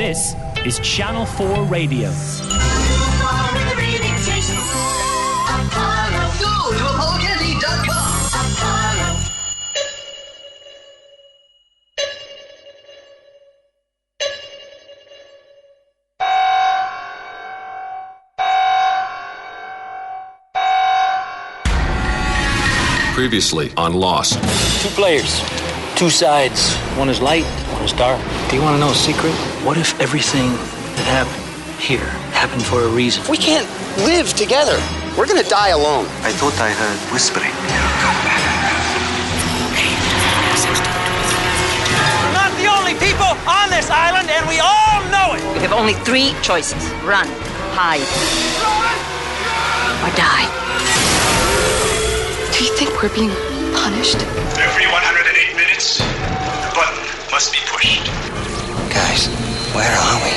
This is Channel 4 Radio. Go to apollocandy.com. Previously on Lost. 2 players, 2 sides. One is light, one is dark. Do you want to know a secret? What if everything that happened here happened for a reason? We can't live together. We're gonna die alone. I thought I heard whispering. We're not the only people on this island, and we all know it. We have only 3 choices. Run, hide, or die. Do you think we're being punished? Every 108 minutes, the button must be pushed. Guys, where are we?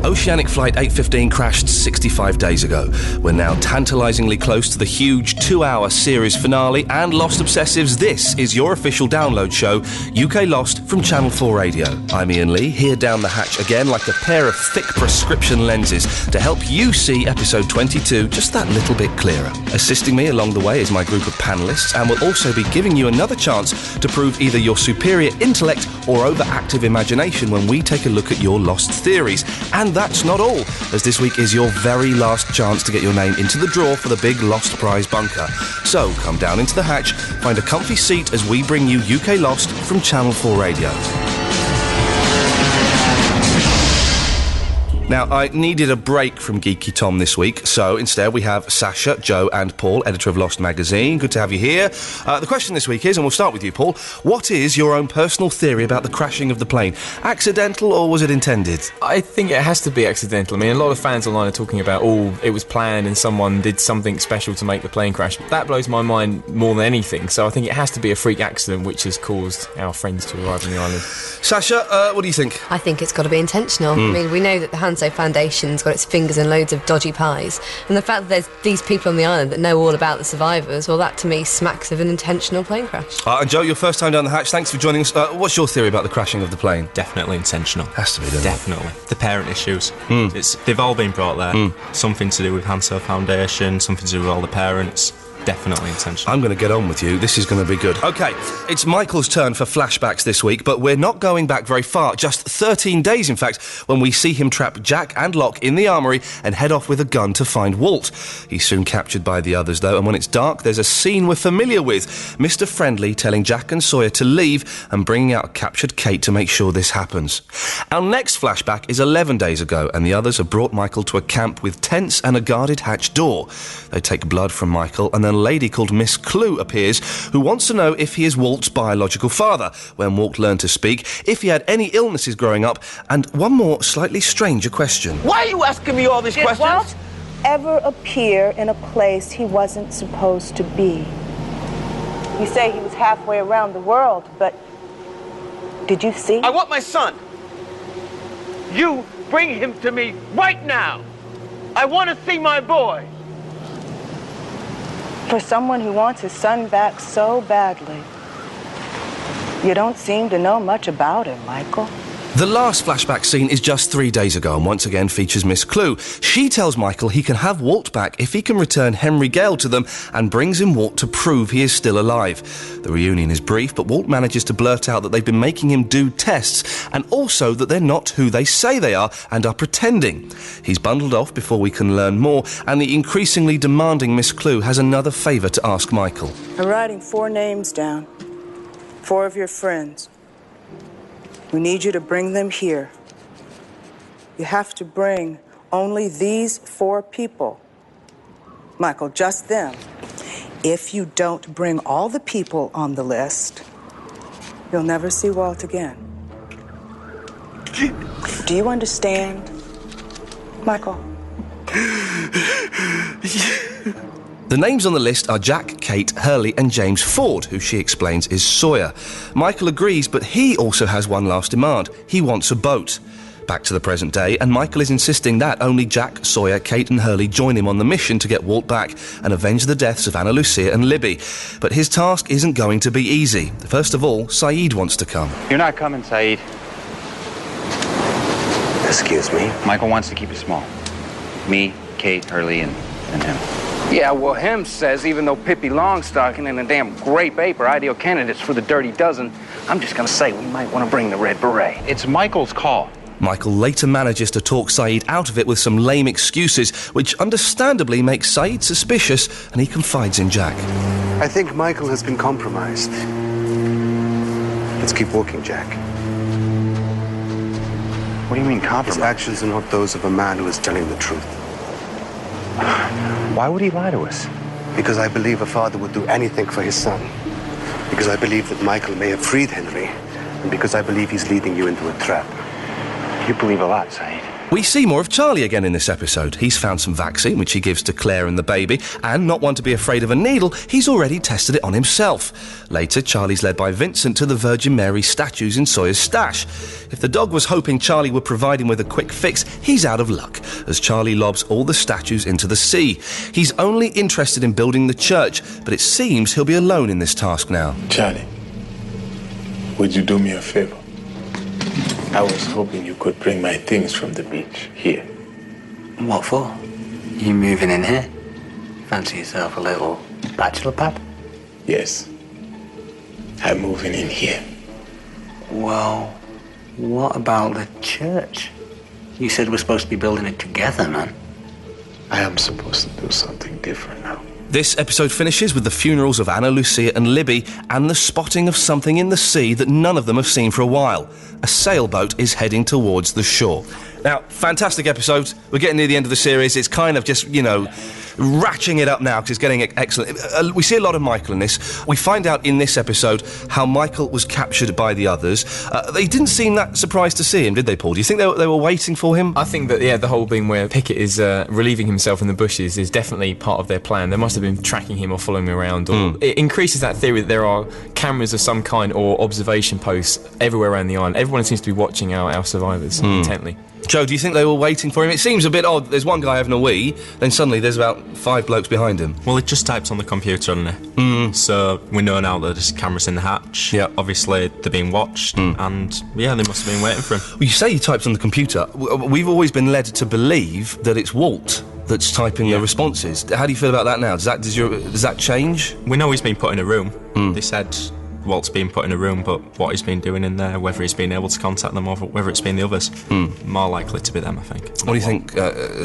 Oceanic Flight 815 crashed 65 days ago. We're now tantalisingly close to the huge 2-hour series finale, and Lost Obsessives, this is your official download show, UK Lost from Channel 4 Radio. I'm Ian Lee, here down the hatch again like a pair of thick prescription lenses to help you see episode 22 just that little bit clearer. Assisting me along the way is my group of panellists, and we'll also be giving you another chance to prove either your superior intellect or overactive imagination when we take a look at your Lost theories. And that's not all, as this week is your very last chance to get your name into the draw for the big Lost prize bunker. So come down into the hatch, find a comfy seat as we bring you UK Lost from Channel 4 Radio. Now, I needed a break from Geeky Tom this week, so instead we have Sasha, Joe and Paul, editor of Lost magazine. Good to have you here. The question this week is, and we'll start with you, Paul, what is your own personal theory about the crashing of the plane? Accidental or was it intended? I think it has to be accidental. I mean, a lot of fans online are talking about, it was planned and someone did something special to make the plane crash. That blows my mind more than anything, so I think it has to be a freak accident which has caused our friends to arrive on the island. Sasha, what do you think? I think it's got to be intentional. I mean, we know that the Hanso Foundation's got its fingers in loads of dodgy pies, and the fact that there's these people on the island that know all about the survivors, well, that to me smacks of an intentional plane crash. And Joe, your first time down the hatch, thanks for joining us. What's your theory about the crashing of the plane? Definitely intentional. Has to be, doesn't Definitely. The parent issues. They've all been brought there. Something to do with Hanso Foundation, something to do with all the parents. Definitely intentional. I'm going to get on with you. This is going to be good. OK, it's Michael's turn for flashbacks this week, but we're not going back very far. Just 13 days, in fact, when we see him trap Jack and Locke in the armoury and head off with a gun to find Walt. He's soon captured by the others, though, and when it's dark, there's a scene we're familiar with. Mr. Friendly telling Jack and Sawyer to leave and bringing out captured Kate to make sure this happens. Our next flashback is 11 days ago, and the others have brought Michael to a camp with tents and a guarded hatch door. They take blood from Michael, and then a lady called Miss Clue appears, who wants to know if he is Walt's biological father, when Walt learned to speak, if he had any illnesses growing up, and one more slightly stranger question. Why are you asking me all these questions? Did Walt ever appear in a place he wasn't supposed to be? You say he was halfway around the world, but did you see? I want my son. You bring him to me right now. I want to see my boy. For someone who wants his son back so badly, you don't seem to know much about him, Michael. The last flashback scene is just 3 days ago and once again features Miss Clue. She tells Michael he can have Walt back if he can return Henry Gale to them and brings in Walt to prove he is still alive. The reunion is brief, but Walt manages to blurt out that they've been making him do tests and also that they're not who they say they are and are pretending. He's bundled off before we can learn more, and the increasingly demanding Miss Clue has another favour to ask Michael. I'm writing 4 names down. 4 of your friends. We need you to bring them here. You have to bring only these 4 people. Michael, just them. If you don't bring all the people on the list, you'll never see Walt again. Do you understand, Michael? The names on the list are Jack, Kate, Hurley and James Ford, who she explains is Sawyer. Michael agrees, but he also has one last demand. He wants a boat. Back to the present day, and Michael is insisting that only Jack, Sawyer, Kate and Hurley join him on the mission to get Walt back and avenge the deaths of Anna Lucia and Libby. But his task isn't going to be easy. First of all, Saeed wants to come. You're not coming, Saeed. Excuse me? Michael wants to keep it small. Me, Kate, Hurley, and him. Yeah, well, him says even though Pippi Longstocking and the damn Grape Ape are ideal candidates for the Dirty Dozen, I'm just gonna say we might want to bring the Red Beret. It's Michael's call. Michael later manages to talk Saeed out of it with some lame excuses, which understandably makes Saeed suspicious, and he confides in Jack. I think Michael has been compromised. Let's keep walking, Jack. What do you mean compromised? His actions are not those of a man who is telling the truth. Why would he lie to us? Because I believe a father would do anything for his son. Because I believe that Michael may have freed Henry. And because I believe he's leading you into a trap. You believe a lot, Saeed. We see more of Charlie again in this episode. He's found some vaccine, which he gives to Claire and the baby, and not one to be afraid of a needle, he's already tested it on himself. Later, Charlie's led by Vincent to the Virgin Mary statues in Sawyer's stash. If the dog was hoping Charlie would provide him with a quick fix, he's out of luck, as Charlie lobs all the statues into the sea. He's only interested in building the church, but it seems he'll be alone in this task now. Charlie, would you do me a favor? I was hoping you could bring my things from the beach here. What for? You moving in here? Fancy yourself a little bachelor pad? Yes. I'm moving in here. Well, what about the church? You said we're supposed to be building it together, man. I am supposed to do something different now. This episode finishes with the funerals of Anna Lucia and Libby and the spotting of something in the sea that none of them have seen for a while. A sailboat is heading towards the shore. Now, fantastic episode. We're getting near the end of the series. It's kind of just, ratcheting it up now because it's getting excellent. We see a lot of Michael in this. We find out in this episode how Michael was captured by the others. They didn't seem that surprised to see him, did they, Paul? Do you think they were waiting for him? I think that, the whole thing where Pickett is relieving himself in the bushes is definitely part of their plan. They must have been tracking him or following him around. Or it increases that theory that there are cameras of some kind or observation posts everywhere around the island. Everyone seems to be watching our survivors intently. Joe, do you think they were waiting for him? It seems a bit odd. There's one guy having a wee, then suddenly there's about 5 blokes behind him. Well, it just types on the computer, doesn't it? So we know now that there's cameras in the hatch. Yeah. Obviously, they're being watched, and they must have been waiting for him. Well, you say he types on the computer. We've always been led to believe that it's Walt that's typing the responses. How do you feel about that now? Does that change? We know he's been put in a room. They said Walt's been put in a room, but what he's been doing in there, whether he's been able to contact them or whether it's been the others, more likely to be them, I think. What do you think,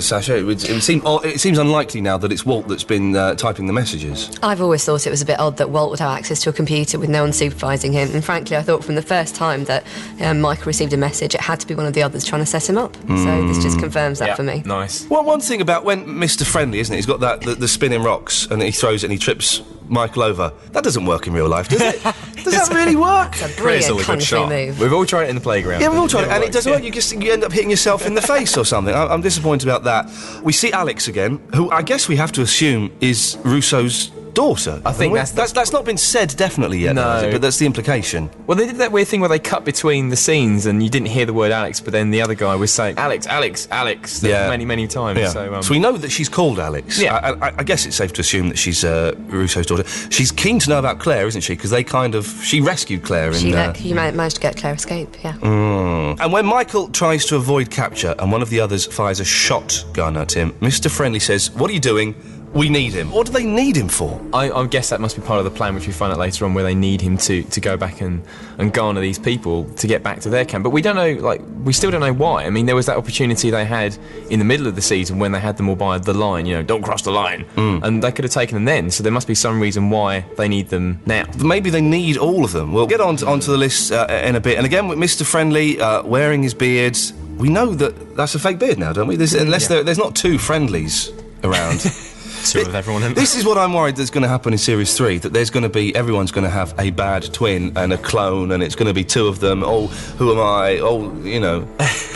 Sasha? It seems unlikely now that it's Walt that's been typing the messages. I've always thought it was a bit odd that Walt would have access to a computer with no one supervising him, and frankly I thought from the first time that Michael received a message it had to be one of the others trying to set him up. So this just confirms that for me. Nice. Well, one thing about when Mr. Friendly, isn't it? He's got the spinning rocks and he throws it and he trips Michael over. That doesn't work in real life, does it? Does that really work? It's a brilliant kung fu move. We've all tried it in the playground. Yeah, we've all tried it, and it doesn't work. You end up hitting yourself in the face or something. I'm disappointed about that. We see Alex again, who I guess we have to assume is Russo's daughter. I think that's not been said definitely yet, no. But that's the implication. Well, they did that weird thing where they cut between the scenes and you didn't hear the word Alex, but then the other guy was saying Alex many times. Yeah. So we know that she's called Alex. Yeah. I guess it's safe to assume that she's Russo's daughter. She's keen to know about Claire, isn't she? Because she rescued Claire. She managed to get Claire escape, yeah. And when Michael tries to avoid capture and one of the others fires a shotgun at him, Mr. Friendly says, "What are you doing? We need him." What do they need him for? I guess that must be part of the plan, which we find out later on, where they need him to go back and garner these people to get back to their camp. But we don't know, we still don't know why. I mean, there was that opportunity they had in the middle of the season when they had them all by the line, don't cross the line. And they could have taken them then, so there must be some reason why they need them now. Maybe they need all of them. We'll get onto the list in a bit. And again, with Mr. Friendly wearing his beard, we know that's a fake beard now, don't we? There's not 2 Friendlies around. Of everyone in this is what I'm worried that's going to happen in Series 3, that everyone's going to have a bad twin and a clone, and it's going to be 2 of them. Oh, who am I? Oh, be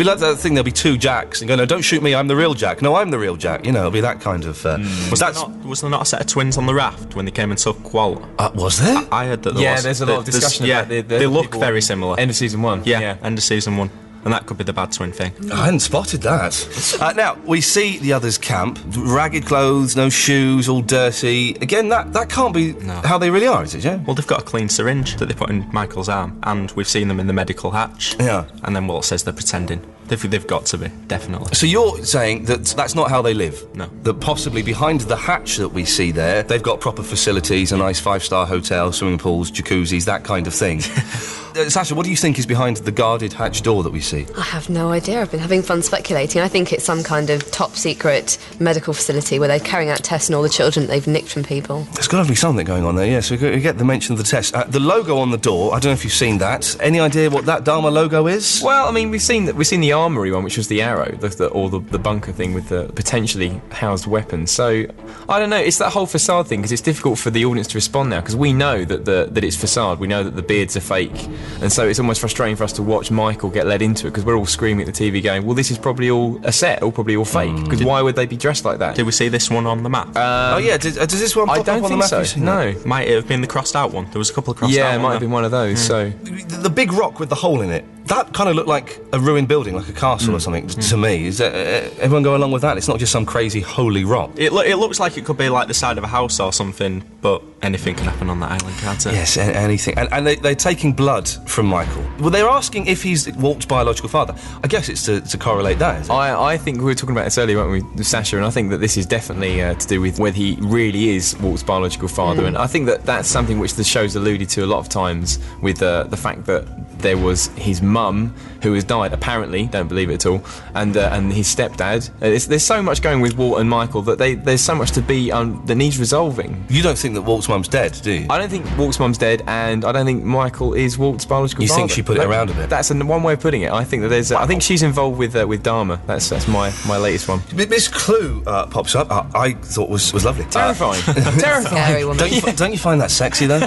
like that thing, there'll be 2 Jacks, and go, no, don't shoot me, I'm the real Jack. No, I'm the real Jack. It'll be that kind of... Was there not a set of twins on the raft when they came and took Walt? Was there? I heard that there was. Yeah, there's a lot of discussion about they look very similar. End of season 1. Yeah, end of season 1. And that could be the bad twin thing. I hadn't spotted that. Now, we see the others camp. Ragged clothes, no shoes, all dirty. Again, that can't be how they really are, is it, Joe? Well, they've got a clean syringe that they put in Michael's arm, and we've seen them in the medical hatch. Yeah. And then Walt says they're pretending. They've got to be, definitely. So you're saying that that's not how they live? No. That possibly behind the hatch that we see there, they've got proper facilities, a nice 5-star hotel, swimming pools, jacuzzis, that kind of thing. Sasha, what do you think is behind the guarded hatch door that we see? I have no idea. I've been having fun speculating. I think it's some kind of top-secret medical facility where they're carrying out tests on all the children that they've nicked from people. There's got to be something going on there, yeah. So we get the mention of the test. The logo on the door, I don't know if you've seen that. Any idea what that Dharma logo is? Well, I mean, we've seen the armoury one, which was the arrow, the bunker thing with the potentially housed weapons. So, I don't know, it's that whole facade thing, because it's difficult for the audience to respond now, because we know that it's facade, we know that the beards are fake, and so it's almost frustrating for us to watch Michael get led into it, because we're all screaming at the TV going, well, this is probably all a set, or probably all fake, because why would they be dressed like that? Did we see this one on the map? Does this one pop up on the map? So. No. Might it have been the crossed out one? There was a couple of crossed out Yeah, it might have been one of those, so... The big rock with the hole in it, that kind of looked like a ruined building, like a castle or something, to me. Is everyone go along with that? It's not just some crazy holy rock. It looks like it could be like the side of a house or something, but anything can happen on that island, can't it? Yes, anything. And they're taking blood from Michael. Well, they're asking if he's Walt's biological father. I guess it's to correlate that, is it? I think we were talking about this earlier, weren't we, with Sasha, and I think that this is definitely to do with whether he really is Walt's biological father, and I think that that's something which the show's alluded to a lot of times with the fact that there was his mum who has died, apparently, don't believe it at all, and his stepdad. There's so much going with Walt and Michael that there's so much to be that needs resolving. You don't think that Walt's mum's dead, do you? I don't think Walt's mum's dead, and I don't think Michael is Walt's biological father. You think she put it around a bit? That's one way of putting it. I think that there's. I think she's involved with Dharma. That's my latest one. Miss Clue pops up. I thought was lovely. Terrifying. Terrifying. Scary woman. Don't you find that sexy though?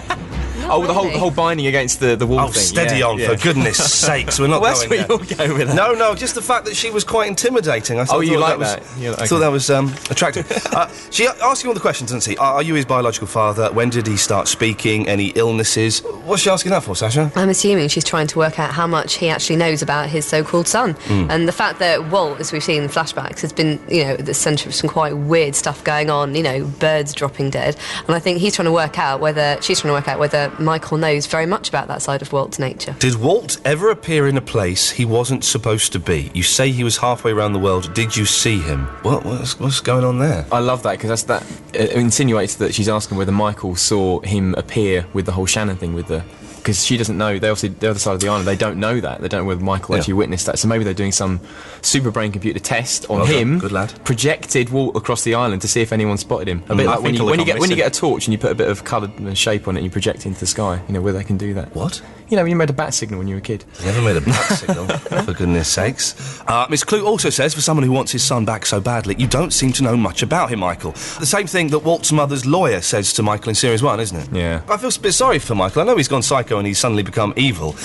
Oh, the whole binding against the wall thing. Steady on, for goodness sakes. We're not going there. That's where you're going with that. No, just the fact that she was quite intimidating. I thought you like that? I thought that was attractive. She asked you all the questions, doesn't she? Are you his biological father? When did he start speaking? Any illnesses? What's she asking that for, Sasha? I'm assuming she's trying to work out how much he actually knows about his so-called son. And the fact that Walt, as we've seen in flashbacks, has been, at the centre of some quite weird stuff going on, birds dropping dead. And I think she's trying to work out whether Michael knows very much about that side of Walt's nature. Did Walt ever appear in a place he wasn't supposed to be? You say he was halfway around the world. Did you see him? What's going on there? I love that, because that insinuates that she's asking whether Michael saw him appear with the whole Shannon thing with the... Because she doesn't know, they obviously, the other side of the island, they don't know that. They don't know whether Michael actually witnessed that. So maybe they're doing some super brain computer test on him. Good lad. Projected Walt across the island to see if anyone spotted him. A bit like when you get a torch and you put a bit of coloured shape on it and you project it into the sky, where they can do that. What? When you made a bat signal when you were a kid. Never made a bat signal, for goodness sakes. Miss Clue also says, for someone who wants his son back so badly, you don't seem to know much about him, Michael. The same thing that Walt's mother's lawyer says to Michael in Series 1, isn't it? Yeah. I feel a bit sorry for Michael. I know he's gone psycho and he's suddenly become evil,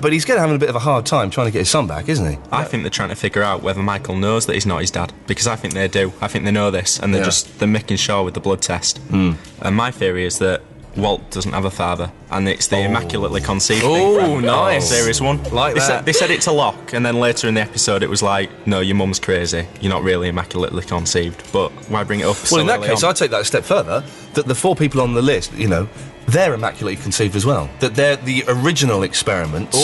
but he's having a bit of a hard time trying to get his son back, isn't he? I think they're trying to figure out whether Michael knows that he's not his dad, because I think they do. I think they know this, and they're making sure with the blood test. And my theory is that Walt doesn't have a father, and it's the immaculately conceived thing. Oh, nice. Series 1. They said it to Locke, and then later in the episode it was like, no, your mum's crazy. You're not really immaculately conceived. But why bring it up so Well, in that case, on? I'd take that a step further, that the 4 people on the list, they're immaculately conceived as well. That they're the original experiments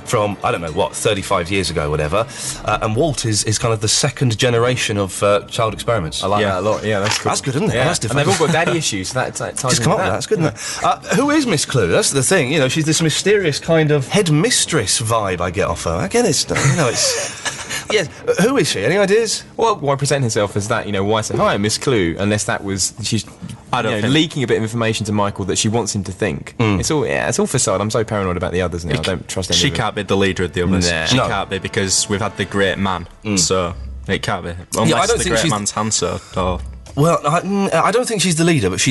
from, 35 years ago, whatever. And Walt is kind of the second generation of child experiments. I like that a lot. Yeah, that's cool. That's good, isn't it? Yeah. That's different. And they've all got daddy issues, so that ties Just in come up with with that. That's good, isn't it? Who is Miss Clue? That's the thing. She's this mysterious kind of headmistress vibe I get off her. Again, it's... Yeah, who is she? Any ideas? Well, why present herself as that? Why say, hi, Miss Clue, unless that was... She's leaking a bit of information to Michael that she wants him to think. It's all facade. I'm so paranoid about the others now. I don't trust anyone. She can't be the leader of the others. Nah. She can't be, because we've had the great man, so it can't be. Unless I don't the think great man's Hanso or Well, I don't think she's the leader, but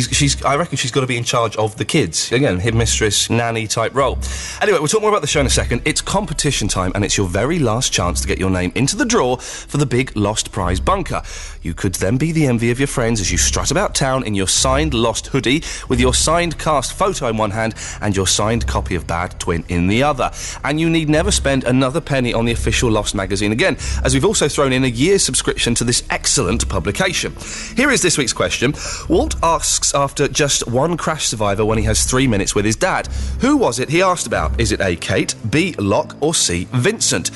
I reckon she's got to be in charge of the kids. Again, headmistress, nanny type role. Anyway, we'll talk more about the show in a second. It's competition time, and it's your very last chance to get your name into the draw for the big Lost Prize bunker. You could then be the envy of your friends as you strut about town in your signed Lost hoodie, with your signed cast photo in one hand and your signed copy of Bad Twin in the other. And you need never spend another penny on the official Lost magazine again, as we've also thrown in a year's subscription to this excellent publication. Here is this week's question. Walt asks after just one crash survivor when he has 3 minutes with his dad. Who was it he asked about? Is it A, Kate, B, Locke, or C, Vincent?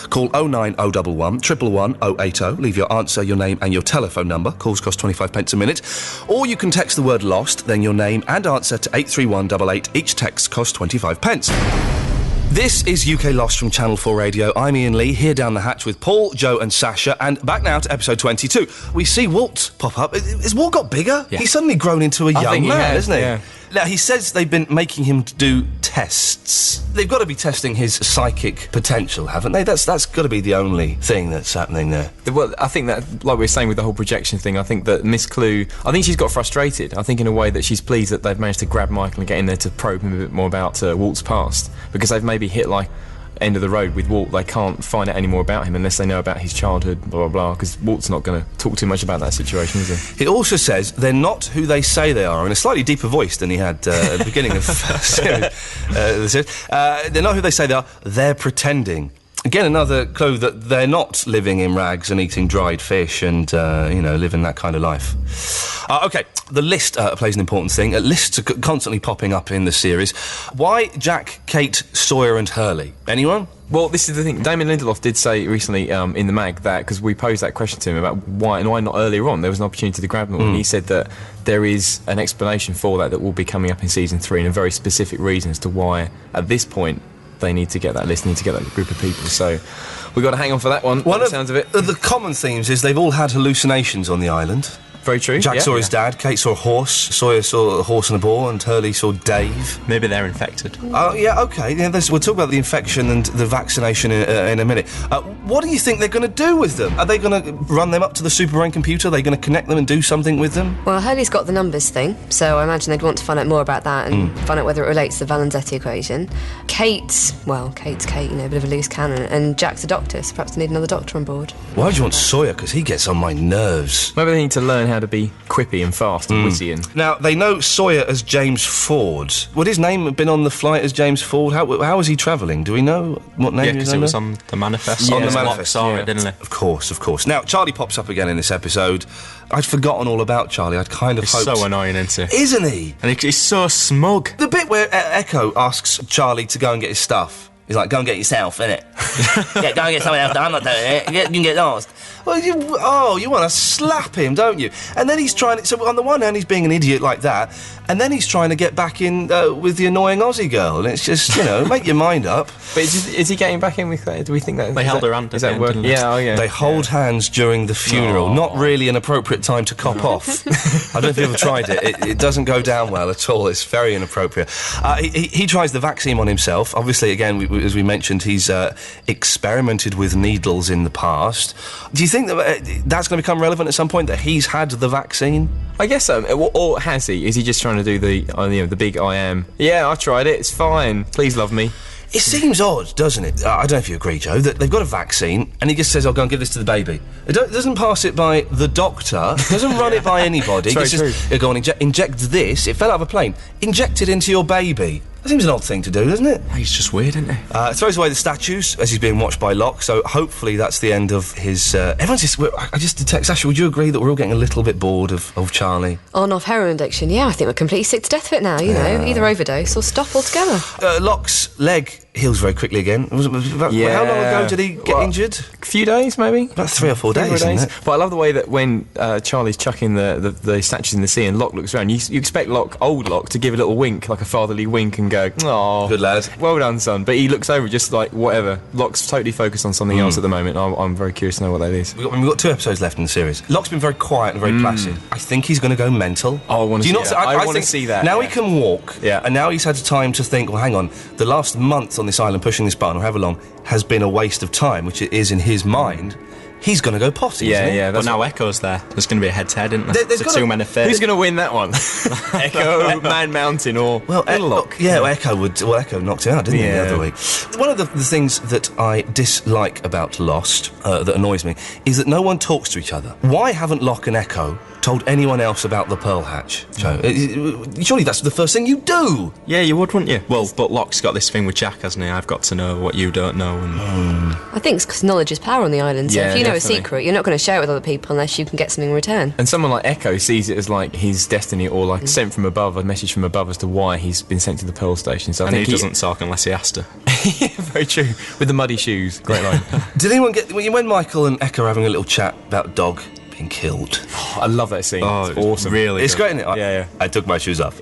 Call 09011 111 080. Leave your answer, your name and your telephone number. Calls cost 25p a minute. Or you can text the word LOST, then your name and answer to 83188. Each text costs 25p. This is UK Lost from Channel 4 Radio. I'm Iain Lee, here down the hatch with Paul, Joe and Sasha, and back now to episode 22. We see Walt pop up. Has Walt got bigger? Yeah. He's suddenly grown into a young man, isn't he? Yeah. Now, he says they've been making him do tests. They've got to be testing his psychic potential, haven't they? That's got to be the only thing that's happening there. Well, I think that, like we were saying with the whole projection thing, I think that Miss Clue, I think she's got frustrated. I think in a way that she's pleased that they've managed to grab Michael and get in there to probe him a bit more about Walt's past, because they've maybe hit, like, end of the road with Walt. They can't find out any more about him unless they know about his childhood, blah, blah, blah, because Walt's not going to talk too much about that situation, is he? It also says they're not who they say they are, in a slightly deeper voice than he had at the beginning of the series. They're not who they say they are, they're pretending. Again, another clue that they're not living in rags and eating dried fish and, living that kind of life. OK, the list plays an important thing. Lists are constantly popping up in the series. Why Jack, Kate, Sawyer and Hurley? Anyone? Well, this is the thing. Damien Lindelof did say recently in the mag that, because we posed that question to him about why not earlier on, there was an opportunity to grab them all, and he said that there is an explanation for that will be coming up in season 3, and a very specific reason as to why, at this point, they need to get that list, need to get that group of people. So we've got to hang on for that one. One of the sounds of it. The common themes is they've all had hallucinations on the island. Very true. Jack saw his dad, Kate saw a horse, Sawyer saw a horse and a boar, and Hurley saw Dave. Maybe they're infected. Oh, yeah, OK. Yeah, we'll talk about the infection and the vaccination in a minute. What do you think they're going to do with them? Are they going to run them up to the super brain computer? Are they going to connect them and do something with them? Well, Hurley's got the numbers thing, so I imagine they'd want to find out more about that and find out whether it relates to the Valenzetti equation. Kate's Kate, a bit of a loose cannon, and Jack's a doctor, so perhaps they need another doctor on board. Why do you want Sawyer? Because he gets on my nerves. Maybe they need to learn how to be quippy and fast and witty. And now, they know Sawyer as James Ford. Would his name have been on the flight as James Ford? How was he travelling? Do we know what name? Yeah, because it was on the manifest. On the manifest, saw it, didn't it? Of course. Now, Charlie pops up again in this episode. I'd forgotten all about Charlie. I'd kind of hoped... He's so annoying, isn't he? Isn't he? And he's so smug. The bit where Echo asks Charlie to go and get his stuff. He's like, go and get yourself, innit? Yeah, go and get someone else. I'm not doing it. You can get lost. Well, you want to slap him, don't you? And then he's trying... So, on the one hand, he's being an idiot like that, and then he's trying to get back in with the annoying Aussie girl, and it's just, make your mind up. But is he getting back in with that? Do we think that... They held her hand. Is that working? Yeah. They hold hands during the funeral. Aww. Not really an appropriate time to cop off. I don't know if you've ever tried it. It doesn't go down well at all. It's very inappropriate. He tries the vaccine on himself. Obviously, again, as we mentioned, he's experimented with needles in the past. Do you think that that's going to become relevant at some point, that he's had the vaccine? I guess so. Or has he? Is he just trying to do the big I am? Yeah, I tried it. It's fine. Please love me. It seems odd, doesn't it? I don't know if you agree, Joe, that they've got a vaccine and he just says, I'll go and give this to the baby. It doesn't pass it by the doctor, doesn't run it by anybody. He says, go and inject this. It fell out of a plane. Inject it into your baby. That seems an odd thing to do, doesn't it? He's just weird, isn't he? Throws away the statues as he's being watched by Locke, so hopefully that's the end of his... everyone's just... I just detect... Sasha, would you agree that we're all getting a little bit bored of Charlie? On-off heroin addiction, yeah, I think we're completely sick to death of it now, you know. Either overdose or stop altogether. Locke's leg heals very quickly again. How long ago did he get injured? A few days, maybe? About 3 or 4 days, isn't it? But I love the way that when Charlie's chucking the statues in the sea and Locke looks around, you expect old Locke, to give a little wink, like a fatherly wink, and go, "Aw, good lad, well done, son." But he looks over just like, whatever. Locke's totally focused on something else at the moment. I'm very curious to know what that is. We've got 2 episodes left in the series. Locke's been very quiet and very placid. I think he's going to go mental. Oh, I want to see that. I want to see that. Now he can walk, and now he's had time to think, well, hang on, the last month on this island pushing this button, or however long, has been a waste of time, which it is in his mind. he's going to go potty, isn't he? Yeah, but now Echo's there. There's going to be a head-to-head, isn't there? There's it's a two-man affair. Who's going to win that one? Echo, Man Mountain, or Illock? Echo knocked him out, didn't he, the other week? One of the things that I dislike about Lost, that annoys me, is that no one talks to each other. Why haven't Locke and Echo told anyone else about the Pearl Hatch, Joe? Surely that's the first thing you do. Yeah, you would, wouldn't you? Well, but Locke's got this thing with Jack, hasn't he? I've got to know what you don't know. And I think it's because knowledge is power on the island. So if you know a secret, you're not going to share it with other people unless you can get something in return. And someone like Echo sees it as like his destiny, or like sent from above, a message from above as to why he's been sent to the Pearl Station. So I think he doesn't talk unless he has to. Yeah, very true. With the muddy shoes, great line. Did anyone get when Michael and Echo are having a little chat about Dog being killed? Oh, I love that scene. Oh, it's awesome. Really, it's good. great, isn't it? Yeah. I took my shoes off.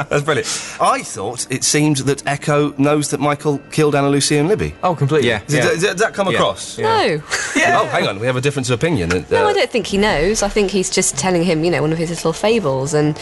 That's brilliant. I thought it seemed that Echo knows that Michael killed Anna Lucia and Libby. Oh, completely. Yeah. Does that come across? No. Yeah. Oh, hang on. We have a difference of opinion. No, I don't think he knows. I think he's just telling him, one of his little fables, and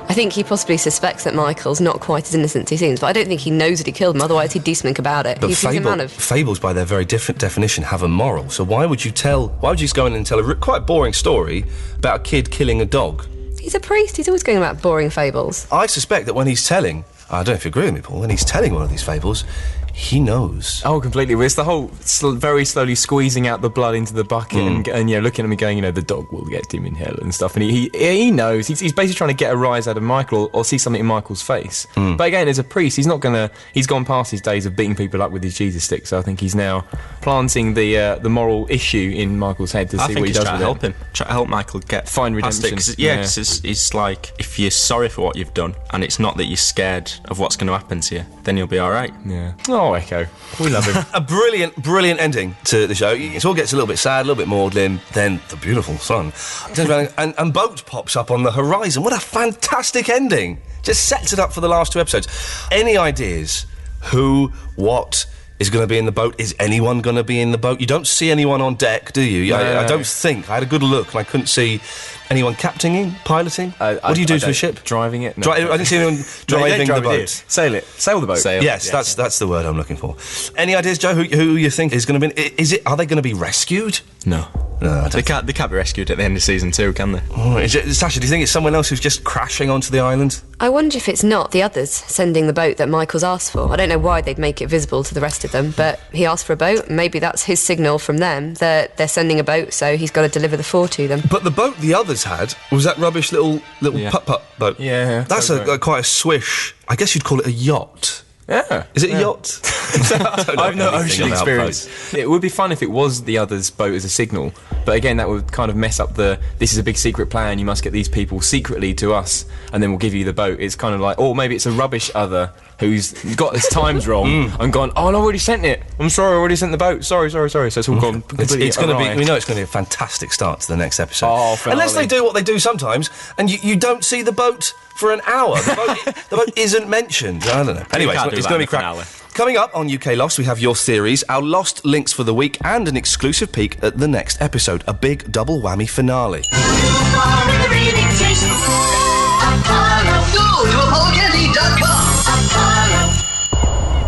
I think he possibly suspects that Michael's not quite as innocent as he seems, but I don't think he knows that he killed him, otherwise he'd do something about it. But he's a man of... fables, by their very different definition, have a moral. So why would you just go in and tell a quite boring story about a kid killing a dog? He's a priest. He's always going about boring fables. I suspect that when he's telling... I don't know if you agree with me, Paul. When he's telling one of these fables, he knows. Oh, completely. It's the whole very slowly squeezing out the blood into the bucket and looking at me going, the dog will get him in hell and stuff. And he knows. He's basically trying to get a rise out of Michael or see something in Michael's face. But again, as a priest, he's gone past his days of beating people up with his Jesus stick. So I think he's now planting the moral issue in Michael's head to see what he does with it. Try to help Michael find redemption. Because it's like, if you're sorry for what you've done and it's not that you're scared of what's going to happen to you, then you'll be all right. Yeah. Oh, Echo. We love him. A brilliant ending to the show. It all gets a little bit sad, a little bit maudlin, then the beautiful sun. And boat pops up on the horizon. What a fantastic ending. Just sets it up for the last two episodes. Any ideas who, what is going to be in the boat? Is anyone going to be in the boat? You don't see anyone on deck, do you? I don't think. I had a good look and I couldn't see anyone captaining, piloting. What do you do to a ship? Driving it? No. I didn't see anyone driving the boat. Sail the boat. Yes, that's the word I'm looking for. Any ideas, Joe, who you think is going to be... Are they going to be rescued? No. They can't be rescued at the end of season 2, can they? Oh, Sasha, do you think it's someone else who's just crashing onto the island? I wonder if it's not the others sending the boat that Michael's asked for. I don't know why they'd make it visible to the rest of them, but he asked for a boat. Maybe that's his signal from them that they're sending a boat, so he's got to deliver the 4 to them. But the boat the others had was that rubbish little putt-putt boat. Yeah. That's quite a swish. I guess you'd call it a yacht. Yeah. Is it a yacht? I have no ocean experience. It would be fun if it was the other's boat as a signal, but again, that would kind of mess up this is a big secret plan, you must get these people secretly to us, and then we'll give you the boat. It's kind of like, or maybe it's a rubbish other who's got his times wrong and gone, oh, no, I already sent it. I'm sorry, I already sent the boat. Sorry. So it's all gone completely it's going to be. awry. We know it's going to be a fantastic start to the next episode. Oh, finale. Unless they do what they do sometimes, and you don't see the boat for an hour. The boat isn't mentioned. I don't know. Anyway, it's going to be crap. Coming up on UK Lost, we have your theories, our Lost links for the week, and an exclusive peek at the next episode. A big double whammy finale.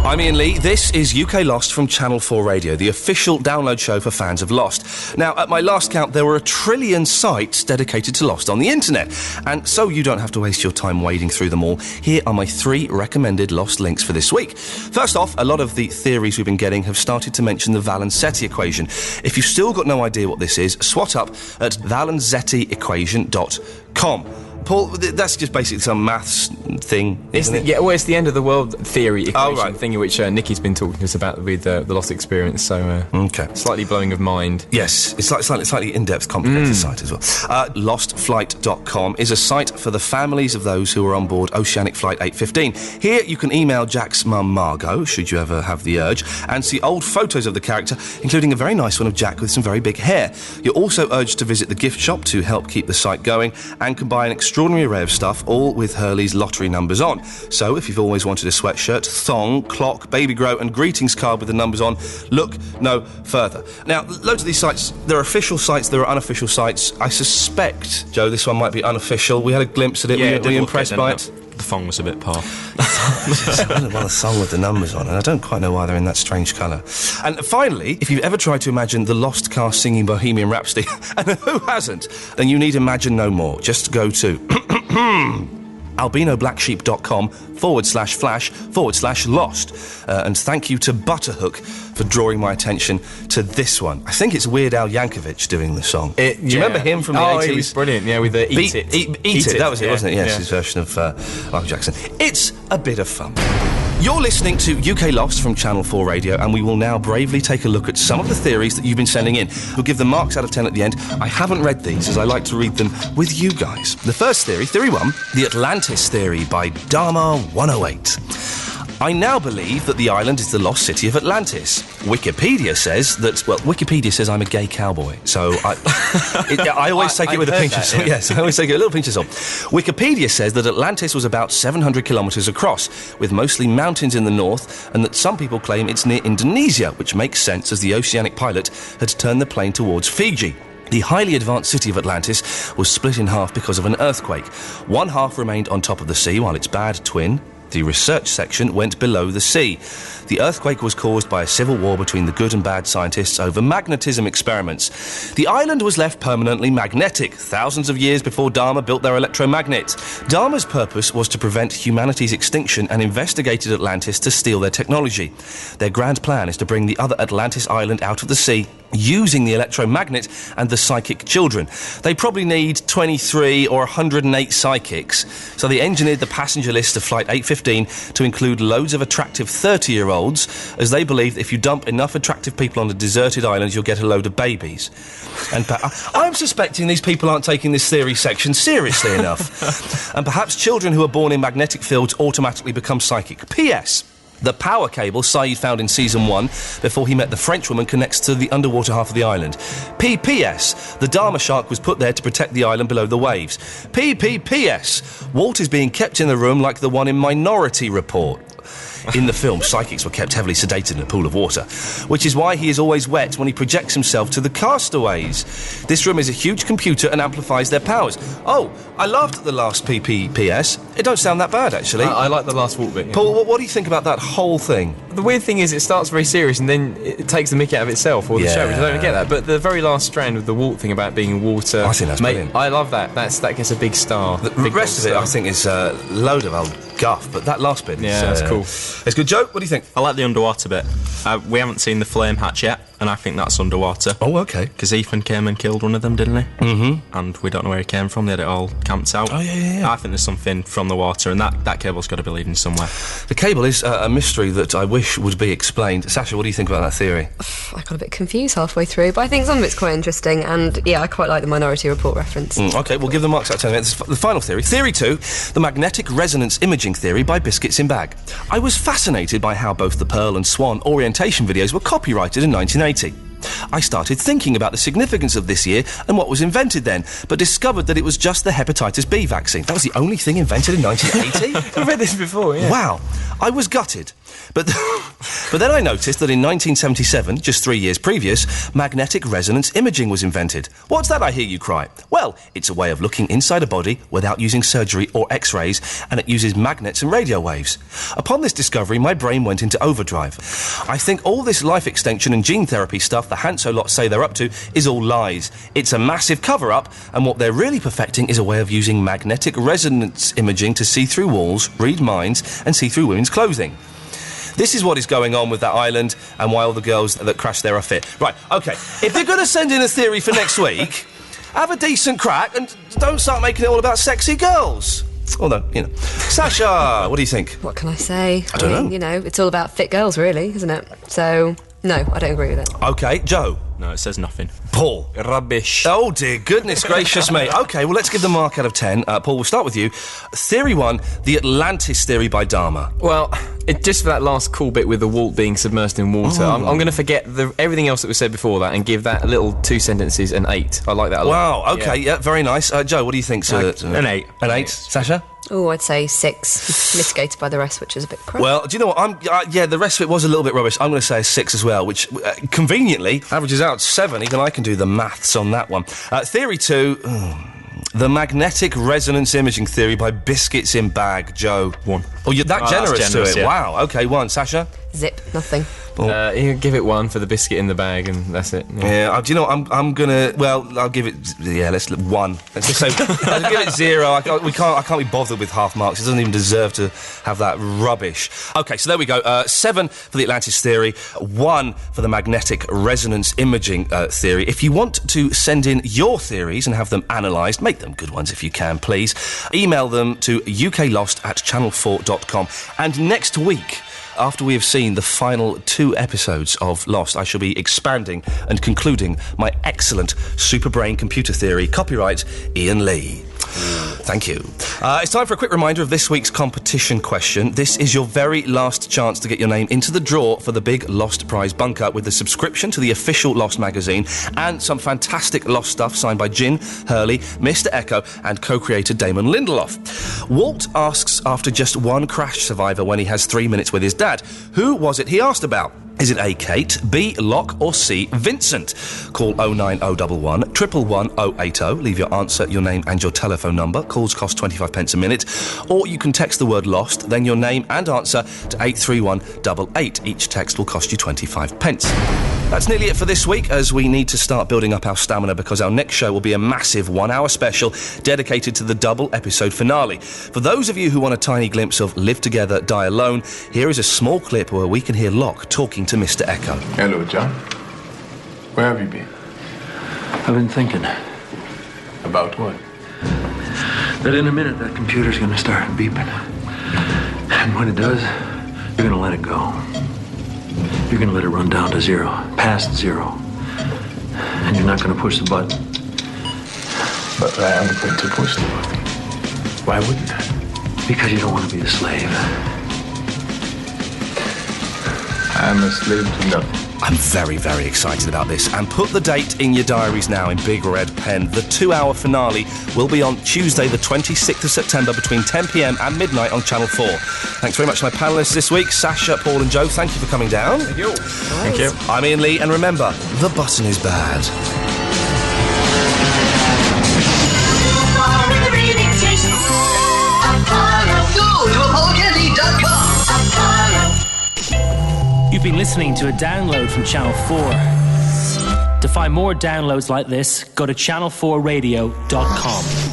I'm Ian Lee. This is UK Lost from Channel 4 Radio, the official download show for fans of Lost. Now, at my last count, there were 1 trillion sites dedicated to Lost on the internet. And so you don't have to waste your time wading through them all. Here are my 3 recommended Lost links for this week. First off, a lot of the theories we've been getting have started to mention the Valenzetti equation. If you've still got no idea what this is, swat up at valenzettiequation.com. Paul, that's just basically some maths thing, isn't it? Yeah, well, it's the end of the world theory equation thing, which Nikki's been talking to us about with the Lost Experience, so slightly blowing of mind. Yes, it's slightly in-depth, complicated site as well. Lostflight.com is a site for the families of those who are on board Oceanic Flight 815. Here you can email Jack's mum Margot, should you ever have the urge, and see old photos of the character, including a very nice one of Jack with some very big hair. You're also urged to visit the gift shop to help keep the site going and can buy an extraordinary array of stuff, all with Hurley's lottery numbers on. So if you've always wanted a sweatshirt, thong, clock, baby grow and greetings card with the numbers on, look no further. Now, loads of these sites, there are official sites, there are unofficial sites. I suspect, Joe, this one might be unofficial. We had a glimpse at it. Were you impressed by it? The font was a bit poor. Well, a song with the numbers on, and I don't quite know why they're in that strange colour. And finally, if you've ever tried to imagine the Lost cast singing Bohemian Rhapsody, and who hasn't, then you need imagine no more. Just go to albinoblacksheep.com/flash/lost. And thank you to Butterhook for drawing my attention to this one. I think it's Weird Al Yankovic doing the song. Do you remember him from the 80s? Oh, he was brilliant, yeah, with the Eat It. Eat It, that was it, wasn't it? Yes, his version of Michael Jackson. It's a bit of fun. You're listening to UK Lost from Channel 4 Radio, and we will now bravely take a look at some of the theories that you've been sending in. We'll give them marks out of 10 at the end. I haven't read these, as I like to read them with you guys. The first theory, Theory 1, the Atlantis Theory by Dharma 108. I now believe that the island is the lost city of Atlantis. Wikipedia says that... Well, Wikipedia says I'm a gay cowboy, so I always take it with a pinch of salt. Yes, I always take it with a little pinch of salt. Wikipedia says that Atlantis was about 700 kilometres across, with mostly mountains in the north, and that some people claim it's near Indonesia, which makes sense as the oceanic pilot had turned the plane towards Fiji. The highly advanced city of Atlantis was split in half because of an earthquake. One half remained on top of the sea, while its bad twin, the research section, went below the sea. The earthquake was caused by a civil war between the good and bad scientists over magnetism experiments. The island was left permanently magnetic, thousands of years before Dharma built their electromagnet. Dharma's purpose was to prevent humanity's extinction and investigated Atlantis to steal their technology. Their grand plan is to bring the other Atlantis island out of the sea using the electromagnet and the psychic children. They probably need 23 or 108 psychics, so they engineered the passenger list of Flight 815 to include loads of attractive 30-year-olds, as they believe that if you dump enough attractive people on a deserted island, you'll get a load of babies. And I'm suspecting these people aren't taking this theory section seriously enough. And perhaps children who are born in magnetic fields automatically become psychic. P.S. The power cable Saeed found in Season 1 before he met the French woman connects to the underwater half of the island. P.P.S. The Dharma shark was put there to protect the island below the waves. P.P.P.S. Walt is being kept in the room like the one in Minority Report. In the film, psychics were kept heavily sedated in a pool of water, which is why he is always wet when he projects himself to the castaways. This room is a huge computer and amplifies their powers. Oh, I laughed at the last PPPS. It don't sound that bad, actually. I like the last Walt bit. Yeah. Paul, what do you think about that whole thing? The weird thing is it starts very serious and then it takes the mickey out of itself, or the show, which I don't get that. But the very last strand with the Walt thing about being in water... I think that's brilliant. I love that. That gets a big star. The rest of it, I think, is a load of old guff, but that last bit is... Yeah, that's cool. It's good. Joe, what do you think? I like the underwater bit. We haven't seen the flame hatch yet, and I think that's underwater. Oh, okay. Because Ethan came and killed one of them, didn't he? Mm-hmm. And we don't know where he came from. They had it all camped out. Oh, yeah. I think there's something from the water, and that cable's got to be leading somewhere. The cable is a mystery that I wish would be explained. Sasha, what do you think about that theory? I got a bit confused halfway through, but I think some of it's quite interesting, and yeah, I quite like the Minority Report reference. Okay, we'll give the marks out of 10 minutes. The final theory. Theory 2, the magnetic resonance imaging theory by Biscuits in Bag. I was fascinated by how both the Pearl and Swan orientation videos were copyrighted in 1980. I started thinking about the significance of this year and what was invented then, but discovered that it was just the hepatitis B vaccine. That was the only thing invented in 1980? I've read this before, yeah. Wow. I was gutted. But then I noticed that in 1977, just 3 years previous, magnetic resonance imaging was invented. What's that, I hear you cry? Well, it's a way of looking inside a body without using surgery or X-rays, and it uses magnets and radio waves. Upon this discovery, my brain went into overdrive. I think all this life extension and gene therapy stuff the Hanso lot say they're up to is all lies. It's a massive cover-up, and what they're really perfecting is a way of using magnetic resonance imaging to see through walls, read minds, and see through women's clothing. This is what is going on with that island and why all the girls that crash there are fit. Right, OK, if you're going to send in a theory for next week, have a decent crack and don't start making it all about sexy girls. Although, you know. Sasha, what do you think? What can I say? I don't know. You know, it's all about fit girls, really, isn't it? So, no, I don't agree with it. OK, Joe? No, it says nothing. Paul? Rubbish. Oh, dear goodness gracious me. OK, well, let's give the mark out of 10. Paul, we'll start with you. Theory 1, the Atlantis theory by Dharma. Well, just for that last cool bit with the Walt being submersed in water, I'm going to forget everything else that was said before that and give that little 2 sentences an 8. I like that a lot. Wow, OK, yeah, very nice. Joe, what do you think? An 8. An 8. Sasha? Oh, I'd say 6. Mitigated by the rest, which is a bit crap. Well, do you know what? Yeah, the rest of it was a little bit rubbish. I'm going to say a 6 as well, which conveniently averages out 7. Even I can do the maths on that one. Theory 2... The magnetic resonance imaging theory by Biscuits in Bag. Joe. 1. Oh, you're that generous to it. Yeah. Wow. Okay, 1. Sasha? Zip, nothing. You give it 1 for the biscuit in the bag, and that's it. Yeah. Do you know what? I'm gonna. Well, I'll give it. Yeah, let's 1. Let's just say I'll give it 0. I can't be bothered with half marks. It doesn't even deserve to have that rubbish. Okay, so there we go. 7 for the Atlantis theory. 1 for the magnetic resonance imaging theory. If you want to send in your theories and have them analysed, make them good ones if you can, please. Email them to uklost@channel4.com. And next week, after we have seen the final 2 episodes of Lost, I shall be expanding and concluding my excellent super brain computer theory. Copyright Iain Lee. Thank you. It's time for a quick reminder of this week's competition question. This is your very last chance to get your name into the draw for the big Lost Prize bunker with a subscription to the official Lost magazine and some fantastic Lost stuff signed by Jin, Hurley, Mr. Echo and co-creator Damon Lindelof. Walt asks after just one crash survivor when he has 3 minutes with his dad, who was it he asked about? Is it A, Kate, B, Locke, or C, Vincent? Call 09011 111 080. Leave your answer, your name and your telephone number. Calls cost 25p a minute. Or you can text the word LOST, then your name and answer to 83188. Each text will cost you 25p. That's nearly it for this week, as we need to start building up our stamina because our next show will be a massive 1-hour special dedicated to the double episode finale. For those of you who want a tiny glimpse of Live Together, Die Alone, here is a small clip where we can hear Locke talking to Mr. Echo. Hello, John. Where have you been? I've been thinking. About what? That in a minute that computer's gonna start beeping. And when it does, you're gonna let it go. You're gonna let it run down to 0, past 0. And you're not gonna push the button. But I am going to push the button. Why wouldn't I? Because you don't want to be a slave. I'm a slave to nothing. I'm very, very excited about this. And put the date in your diaries now in big red pen. The 2-hour finale will be on Tuesday, the 26th of September, between 10pm and midnight on Channel 4. Thanks very much to my panellists this week, Sasha, Paul and Joe. Thank you for coming down. Thank you. Thank you. I'm Iain Lee, and remember, the button is bad. You've been listening to a download from Channel 4. To find more downloads like this, go to channel4radio.com.